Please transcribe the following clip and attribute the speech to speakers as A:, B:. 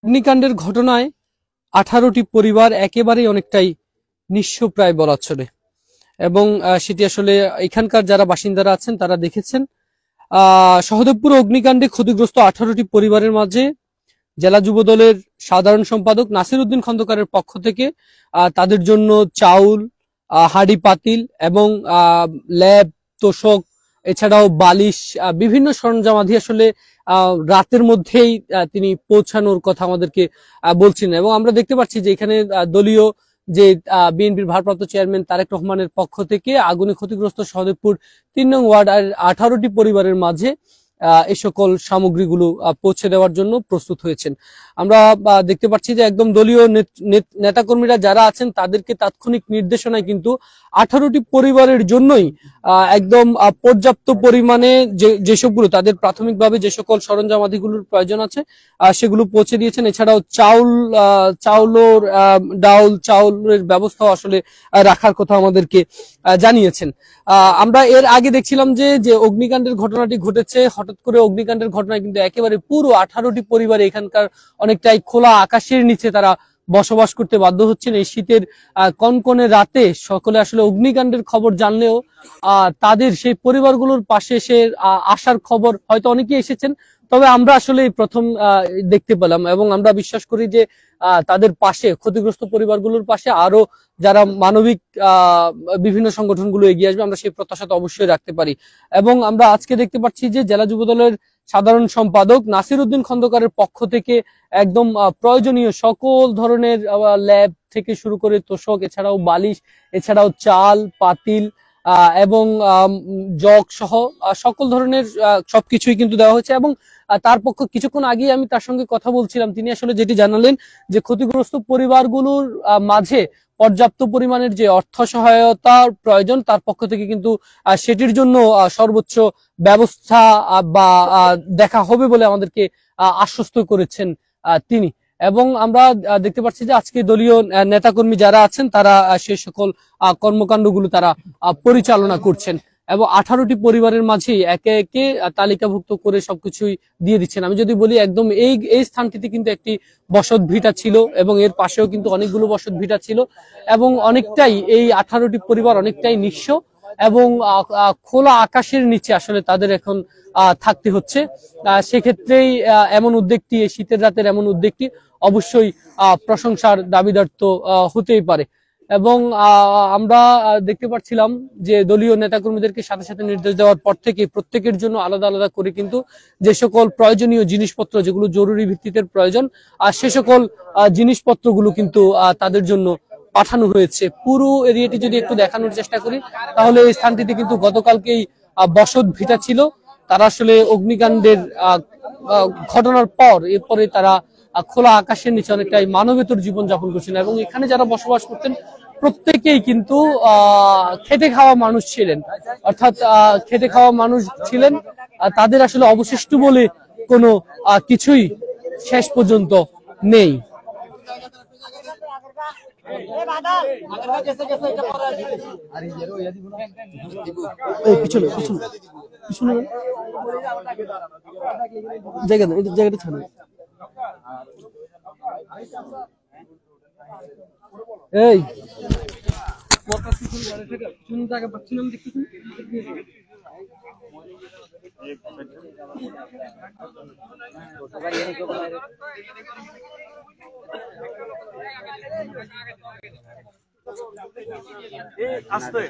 A: অগ্নিকাণ্ডের ঘটনায় 18টি পরিবার একেবারেই অনেকটাই নিঃস্ব প্রায় বলা চলে এবং সেটি আসলে এখানকার যারা বাসিন্দারা আছেন তারা দেখেছেন। সহদেবপুর অগ্নিকাণ্ডে ক্ষতিগ্রস্ত 18টি পরিবারের মাঝে জেলা যুবদলের সাধারণ সম্পাদক নাসির উদ্দিন খন্দকারের পক্ষ থেকে তাদের জন্য চাউল, হাঁড়ি পাতিল এবং ল্যাব, তোশক, এছাড়াও বালিশ, বিভিন্ন সরঞ্জামাদি আসলে রাতের মধ্যেই তিনি পৌঁছানোর কথা আমাদেরকে বলছেন। এবং আমরা দেখতে পাচ্ছি যে এখানে দলীয় যে বিএনপির ভারপ্রাপ্ত চেয়ারম্যান তারেক রহমানের পক্ষ থেকে আগুনে ক্ষতিগ্রস্ত সহদেবপুর ৩ নং ওয়ার্ড আর 18টি পরিবারের মাঝে এই সকল সামগ্রীগুলো পৌঁছে দেওয়ার জন্য প্রস্তুত হয়েছেন। আমরা দেখতে পাচ্ছি যে একদম দলীয় নেতাকর্মীরা যারা আছেন তাদেরকে তাৎক্ষণিক নির্দেশনায় কিন্তু 18টি পরিবারের জন্যই একদম পর্যাপ্ত পরিমাণে যেসবগুলো তাদের প্রাথমিকভাবে যে সকল সরঞ্জামাদিগুলোর প্রয়োজন আছে সেগুলো পৌঁছে দিয়েছেন। এছাড়াও চাউলের ব্যবস্থা আসলে রাখার কথা আমাদেরকে জানিয়েছেন। আমরা এর আগে দেখছিলাম যে অগ্নিকাণ্ডের ঘটনাটি ঘটেছে, হঠাৎ করে অগ্নিকাণ্ডের ঘটনায় কিন্তু একেবারে পুরো 18টি পরিবার এখানকার অনেকটাই খোলা আকাশের নিচে তারা বসবাস করতে বাধ্য হচ্ছেন। এই শীতের কনকনে রাতে সকলে আসলে অগ্নিকাণ্ডের খবর জানলেও তাদের সেই পরিবারগুলোর পাশে এসে আসার খবর হয়তো অনেকেই এসেছেন, তবে আমরা আসলে প্রথম দেখতে পেলাম এবং আমরা বিশ্বাস করি যে তাদের পাশে, ক্ষতিগ্রস্ত পরিবারগুলোর পাশে আরো যারা মানবিক বিভিন্ন সংগঠনগুলো এগিয়ে আসবে, আমরা সেই প্রত্যাশা তো অবশ্যই রাখতে পারি। এবং আমরা আজকে দেখতে পাচ্ছি যে জেলা যুবদলের সাধারণ সম্পাদক নাসির উদ্দিন খন্দকারের পক্ষ থেকে একদম প্রয়োজনীয় সকল ধরনের ল্যাব থেকে শুরু করে তোশক, এছাড়াও বালিশ, এছাড়াও চাল, পাতিল এবং জগ সহ সকল ধরনের সবকিছুই কিন্তু দেওয়া হয়েছে। এবং তার পক্ষ কিছুক্ষণ আগে আমি তার সঙ্গে কথা বলছিলাম, তিনি আসলে যেটি জানালেন যে ক্ষতিগ্রস্ত পরিবারগুলোর মাঝে পর্যাপ্ত পরিমাণের যে অর্থ সহায়তার প্রয়োজন তার পক্ষ থেকে কিন্তু সেটির জন্য সর্বোচ্চ ব্যবস্থা বা দেখা হবে বলে আমাদেরকে আশ্বস্ত করেছেন তিনি। এবং আমরা দেখতে পাচ্ছি যে আজকে দলীয় নেতাকর্মী যারা আছেন তারা সে সকল কর্মকাণ্ডগুলো তারা পরিচালনা করছেন এবং 18টি পরিবারের মাঝে একে একে তালিকাভুক্ত করে সবকিছুই দিয়ে দিচ্ছেন। আমি যদি বলি একদম এই স্থানটিতে কিন্তু একটি বসত ভিটা ছিল এবং এর পাশেও কিন্তু অনেকগুলো বসত ভিটা ছিল এবং অনেকটাই এই 18টি পরিবার অনেকটাই নিঃস্ব এবং খোলা আকাশের নিচে আসলে তাদের এখন থাকতে হচ্ছে। সেক্ষেত্রেই এমন উদ্যোগটি, শীতের রাতের এমন উদ্যোগটি অবশ্যই প্রশংসার দাবিদার তো হতেই পারে। এবং আমরা দেখতে পাচ্ছিলাম যে দলীয় নেতাকর্মীদেরকে সাথে সাথে নির্দেশ দেওয়ার পর থেকে প্রত্যেকের জন্য আলাদা আলাদা করে কিন্তু যে সকল প্রয়োজনীয় জিনিসপত্র, যেগুলো জরুরি ভিত্তিতে প্রয়োজন, সে সকল জিনিসপত্রগুলো কিন্তু তাদের জন্য পাঠানো হয়েছে। পুরো এরিয়াটি যদি একটু দেখানোর চেষ্টা করি তাহলে এই স্থানটিতে কিন্তু গতকালকেই বসত ভিটা ছিল। তারা আসলে অগ্নিকাণ্ডের ঘটনার পর এরপরে তারা খোলা আকাশের নিচে অনেকটাই মানবেতর জীবন যাপন করছেন এবং এখানে যারা বসবাস করতেন প্রত্যেকেই কিন্তু খেটে খাওয়া মানুষ ছিলেন, অর্থাৎ খেটে খাওয়া মানুষ ছিলেন। তাদের আসলে অবশিষ্ট বলে কোনো কিছুই শেষ পর্যন্ত নেই। জায়গাটা ছাড়ো। এই জায়গা পাচ্ছিলাম দেখতেছি।
B: আস্তে